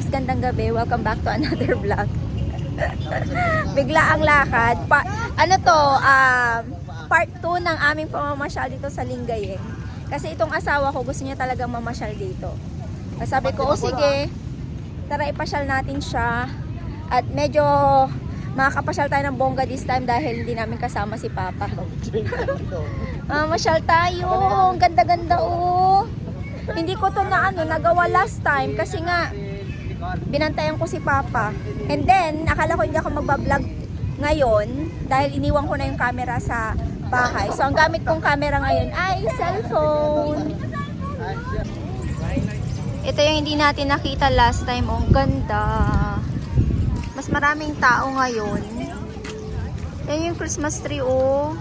gandang gabi. Welcome back to another vlog. Bigla ang lakad. Part 2 ng aming pamamasyal dito sa Lingayen. Kasi itong asawa ko gusto niya talagang mamasyal dito. Sabi ko, sige, tara ipasyal natin siya. At medyo makakapasyal tayo ng bongga this time dahil hindi namin kasama si Papa. Masyal tayo. Ang ganda-ganda oh. Hindi ko to nagawa last time kasi nga binantayan ko si Papa. And then, akala ko hindi ako magbablog ngayon dahil iniwan ko na yung camera sa bahay. So, ang gamit kong camera ngayon ay cellphone. Ito yung hindi natin nakita last time. Oh, ang ganda. Mas maraming tao ngayon. Yan yung Christmas tree, oh.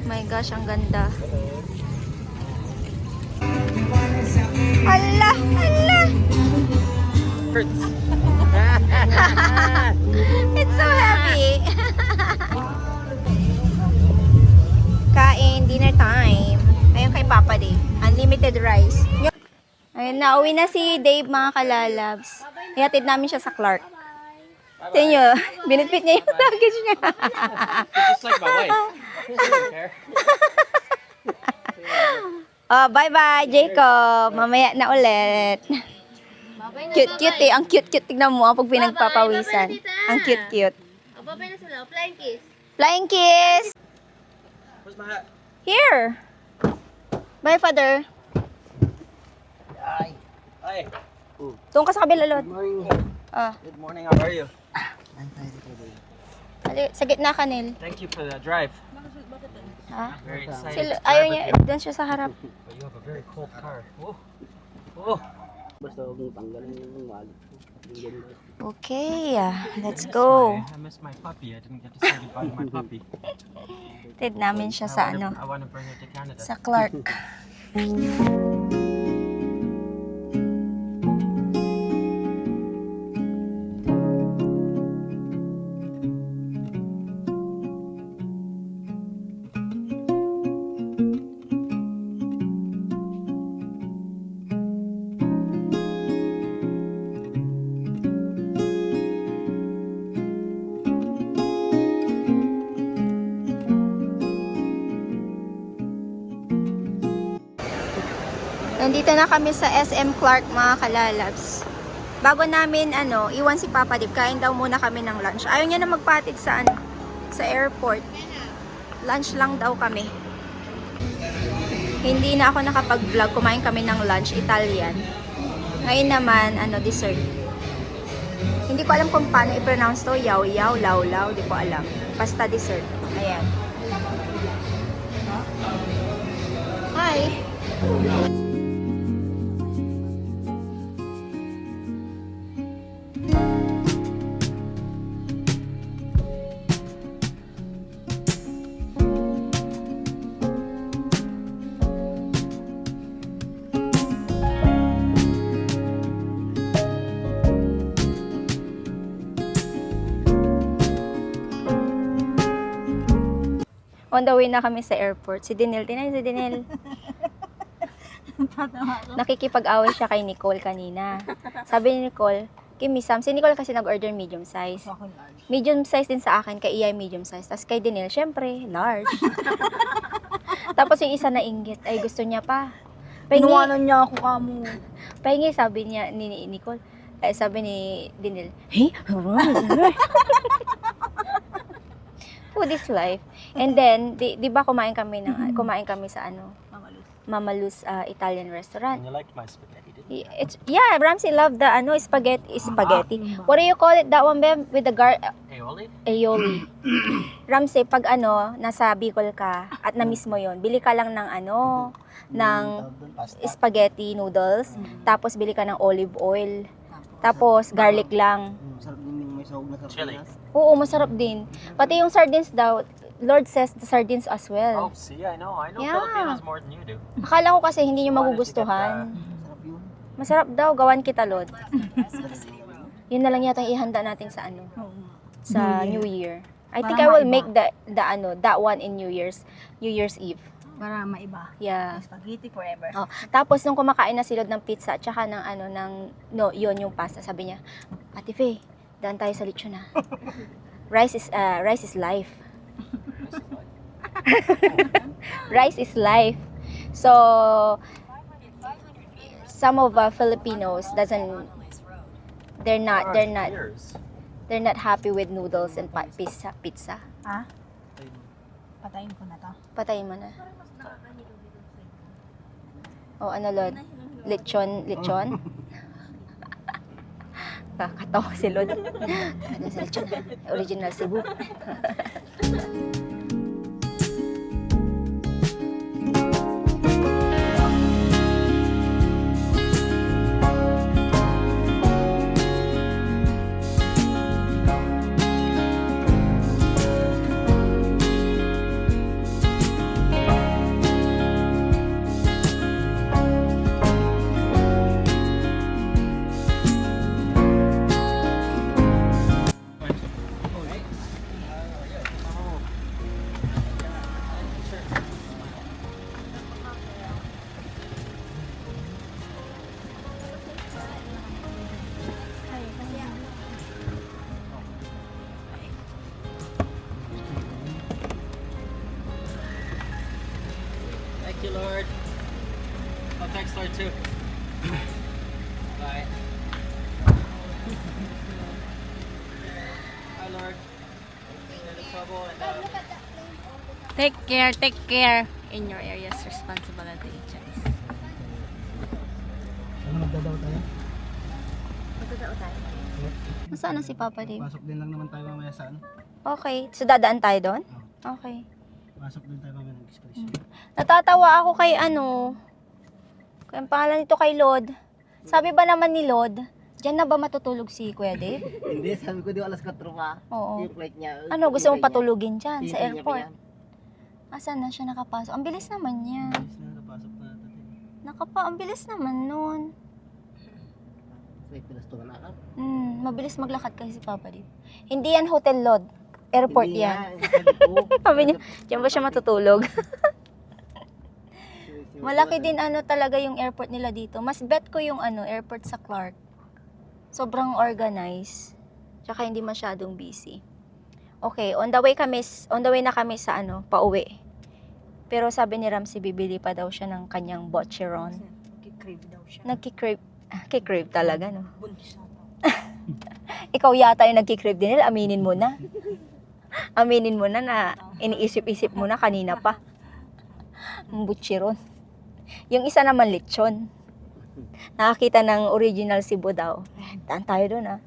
My gosh, ang ganda. Hala, hala. It's so heavy. Kain, dinner time. Ayun kay Papa Dave. Unlimited rice. Ayun, nauwi na si Dave, mga kalalabs. Ihatid namin siya sa Clark. Tingnan nyo, binitbit niya yung luggage niya. Just like my wife. She doesn't care. Oh, bye-bye, Jacob. Mamaya na ulit. Cute-cute eh. Ang cute-cute. Tignan mo pag pinagpapawisan. Ang cute-cute. Babay na sila. Flying kiss. Flying kiss! Where's my hat? Here! Bye, Father. Hi. Hi. Doon ka sa kabila, Lord. Good morning. Good morning. How are you? I'm fine. Sa gitna ka, Nil. Thank you for the drive. Ha? Very excited. Sila, to ayaw drive niya. with you. Doon siya sa harap. But you have a very cold car. Whoa. Whoa. Basta huwag mong tanggalin yung wallet ko. Okay, let's go. I miss my puppy. I didn't get to say goodbye to my puppy. Tid namin siya sa I want to bring her to Canada. sa Clark. Nandito na kami sa SM Clark, mga kalalabs. Bago namin iwan si Papa Dip, kain daw muna kami ng lunch. Ayaw niya na magpatid sa sa airport. Lunch lang daw kami. Hindi na ako nakapag-vlog, kumain kami ng lunch, Italian. Ngayon naman, dessert. Hindi ko alam kung paano i-pronounce to, yaw-yaw, law-law, di ko alam. Basta dessert. Ayan. Hi! On the way na kami sa airport. Si Dinel. Tinay si Dinel. Nakikipag-away siya kay Nicole kanina. Sabi ni Nicole, Kimi Sam, si Nicole kasi nag-order medium size. Medium size din sa akin, kay Iyay medium size. Tapos kay Dinel, syempre, large. Tapos yung isa na inggit, ay gusto niya pa. Inuwanan niya ako kamo. Pahingi, sabi niya ni Nicole. Sabi ni Dinel, hey? Food is life. And then, di ba kumain kami sa Mama Luz Italian restaurant. And you liked my spaghetti, didn't you? Yeah, Ramsey loved the spaghetti. What do you call it? That one, Bem? With the Aioli? aioli. Ramsey, pag nasa Bicol ka at na-miss mo yon, bili ka lang ng spaghetti noodles, tapos bili ka ng olive oil, tapos garlic lang. Sarap din yung may sahog na Chili. sardinas. Oo, masarap din. Pati yung sardines daw, Lord says the sardines as Oh, well. see, I know. I know Yeah. Filipinos more than you do. Akala ko kasi hindi nyo Why did you get magugustuhan. Sarap yun. Masarap daw, gawan kita, Lord. Yun na lang yata yung ihanda natin sa sa New Year. I think I will make that one in New Year's Eve. Para maiba. Yeah. Spaghetti forever. Oh, tapos nung kumakain na si Lord ng pizza at saka ng no, yun yung pasta, sabi niya, Ate Faye, daan tayo sa lechon na. Rice is life. Rice is life. So some of Filipinos they're not happy with noodles and pizza. Ha? Patayin ko na to. Patayin mo na. O ano Lord? Lechon? Kakatawa si Lord. Ano si lechon? Original Cebu. Thank you, Lord. Oh, thanks, Lord, too. Bye. Hi, Lord. The trouble and Take care. In your area's responsibility, Chinese. Ano magdadaw tayo? Nasaan na si Papa Dave? Pasok din lang naman tayo mamaya sa ano? Okay. So dadaan tayo doon? Okay. Pasok din tayo mamaya ng express. Natatawa ako kay kaya ang pangalan nito kay Lord. Sabi ba naman ni Lord, diyan na ba matutulog si Kuya Dave? Hindi, sabi ko di alas 4 pa. Oo. Yung flight niya. Ano, gusto mong patulugin dyan sa Hindi niya pa airport? yan. Asan na siya nakapasok? Ang bilis naman niya. Alis na, napasok na natin. Ang bilis naman nun. Sa pilastuhan na ka. Mabilis maglakad kasi si Papa Dave. Hindi yan hotel Lord. Airport Hindi yan. nga, sabi ko. Sabi niya, diyan ba siya matutulog? Malaki din talaga yung airport nila dito. Mas bet ko yung airport sa Clark. Sobrang organized. Tsaka hindi masyadong busy. Okay, on the way na kami sa pauwi. Pero sabi ni Ramsey, bibili pa daw siya ng kanyang bocheron. Kikrave daw siya. Kikrave talaga, no? Buntis na to. Ikaw yata yung nagkikrave din nila, aminin mo na. Aminin mo na iniisip-isip mo na kanina pa. Ang butchiron. Yung isa naman lechon. Nakakita ng original Cebu daw. Daan tayo doon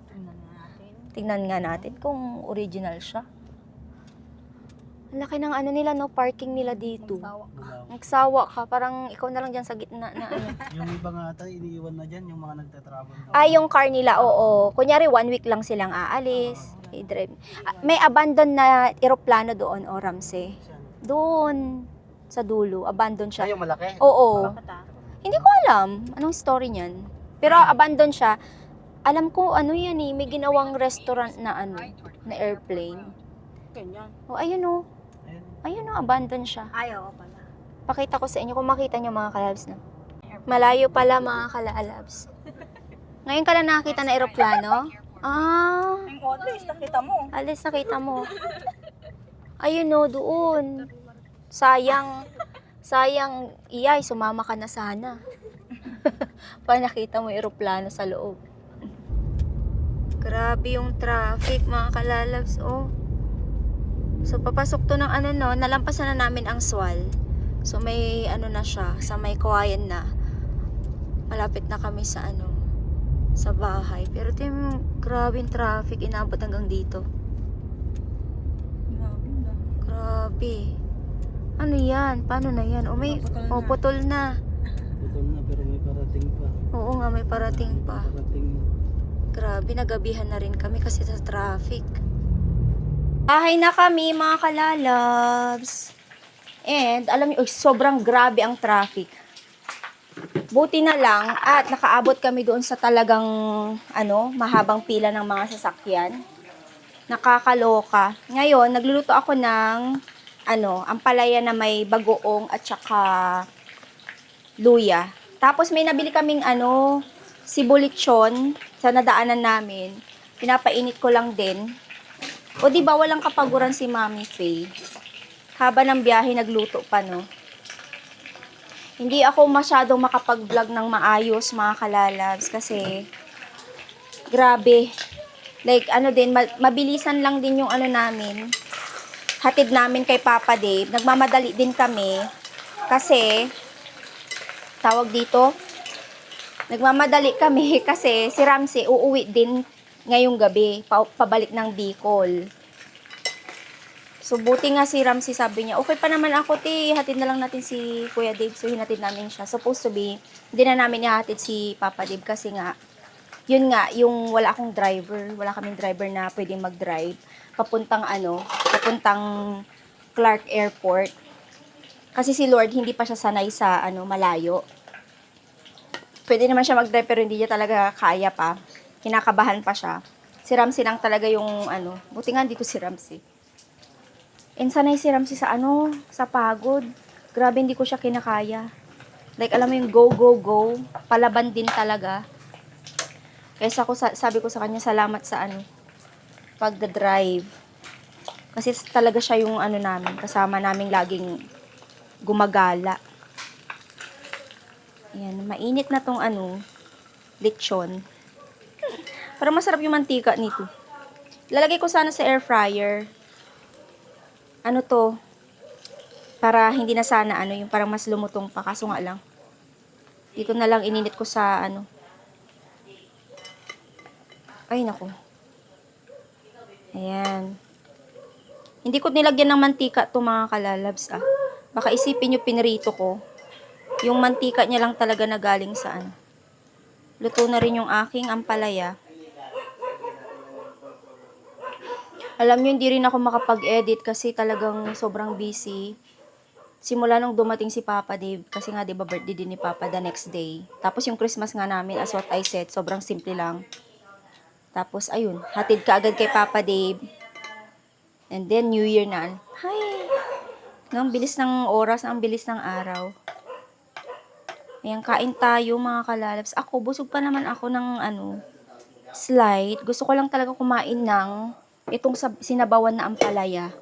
Tingnan nga natin kung original siya. Ang laki ng nila, no? Parking nila dito. Nagsawa ka. Parang ikaw na lang dyan sa gitna na Yung iba nga ata, iniiwan na dyan, yung mga nagtatravel. Yung car nila, oo. Kunyari, 1 week lang silang aalis. I-drive. May abandon na eroplano doon, Ramsey. Doon, sa dulo. Abandon siya. Ay, yung malaki? Oo. Hindi ko alam anong story niyan. Pero abandon siya. Alam ko yan may ginawang restaurant na na airplane. Ganyan. Ayun Ayun abandon siya. Ayaw pala. Pakita ko sa inyo kung makita niyo mga kalabs na. Malayo pala mga kalabs. Ngayon ka lang nakakita na eroplano? Alis, nakita mo. Alis nakita mo. Ayun doon. Sayang, iyay, sumama ka na sana. Pa nakita mo eroplano sa loob. Grabe yung traffic, mga kalalabs, So, papasok to ng nalampasan na namin ang Swal. So, may na siya, sa may Kawayan na. Malapit na kami sa sa bahay. Pero grabe yung traffic, inabot hanggang dito. Grabe. Ano yan? Paano na yan? Putol na. Putol na, pero may parating pa. Oo nga, may parating pa. Parating na. Grabe, nagabihan na rin kami kasi sa traffic. Bahay na kami, mga kalalabs. And, alam niyo, sobrang grabe ang traffic. Buti na lang at nakaabot kami doon sa talagang, mahabang pila ng mga sasakyan. Nakakaloka. Ngayon, nagluluto ako ng ampalaya na may bagoong at saka luya. Tapos may nabili kaming sibulitsyon sa nadaanan namin. Pinapainit ko lang din. O di ba walang kapaguran si Mami Faye. Haba ng biyahe nagluto pa, no? Hindi ako masyadong makapag-vlog ng maayos, mga kalalabs, kasi grabe. Like, mabilisan lang din yung namin. Hatid namin kay Papa Dave. Nagmamadali din kami. Kasi, tawag dito, nagmamadali kami kasi si Ramsey uuwi din ngayong gabi. Pabalik ng Bicol. So, buti nga si Ramsey sabi niya, okay pa naman ako, hatid na lang natin si Kuya Dave. So, hinatid namin siya. Supposed to be, hindi na namin ihatid si Papa Dave kasi nga, yun nga, yung wala akong driver. Wala kaming driver na pwedeng mag-drive. Papuntang Clark Airport. Kasi si Lord, hindi pa siya sanay sa, malayo. Pwede naman siya mag-drive pero hindi niya talaga kaya pa. Kinakabahan pa siya. Si Ramsey lang talaga yung, buti nga dito si Ramsey. And sanay si Ramsey sa sa pagod. Grabe, hindi ko siya kinakaya. Like, alam mo yung go, go, go. Palaban din talaga. Kaya sabi ko sa kanya, salamat sa pagdadrive. Kasi talaga siya yung namin, kasama namin laging gumagala. Ayan, mainit na tong lechon. Parang masarap yung mantika nito. Lalagay ko sana sa air fryer. Para hindi na sana yung parang mas lumutong pa, kaso nga lang. Dito na lang ininit ko sa Ay, naku. Ayan. Hindi ko nilagyan ng mantika to, mga kalalabs, Baka isipin nyo pinrito ko. Yung mantika niya lang talaga na galing sa Luto na rin yung aking ampalaya. Alam nyo, hindi rin ako makapag-edit kasi talagang sobrang busy. Simula nung dumating si Papa Dave, kasi nga, diba, birthday din ni Papa the next day. Tapos yung Christmas nga namin, as what I said, sobrang simple lang. Tapos, ayun, hatid ka agad kay Papa Dave. And then, New Year na. Hay! Ang bilis ng oras, ang bilis ng araw. Ayan, kain tayo, mga kalalabs. Ako, busog pa naman ako ng, slide. Gusto ko lang talaga kumain ng itong sinabawan na ampalaya.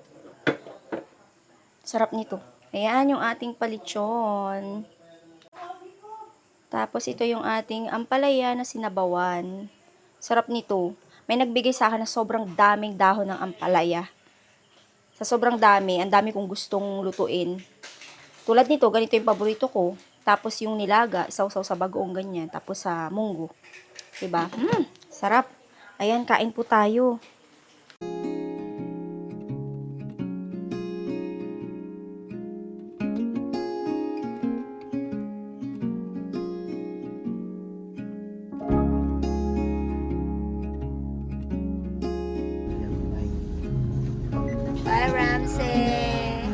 Sarap nito. Ayan, yung ating palitsyon. Tapos, ito yung ating ampalaya na sinabawan. Sarap nito. May nagbigay sa akin na sobrang daming dahon ng ampalaya. Sa sobrang dami, ang dami kong gustong lutuin. Tulad nito, ganito yung paborito ko. Tapos yung nilaga, sausaw sa bagoong ganyan. Tapos sa munggo. Diba? Sarap. Ayan, kain po tayo. Bye, Ramsey.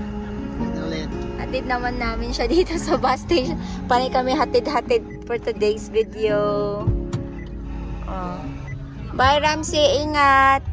Hatid naman namin siya dito sa bus station. Panay kami hatid-hatid for today's video. Oh. Bye, Ramsey. Ingat.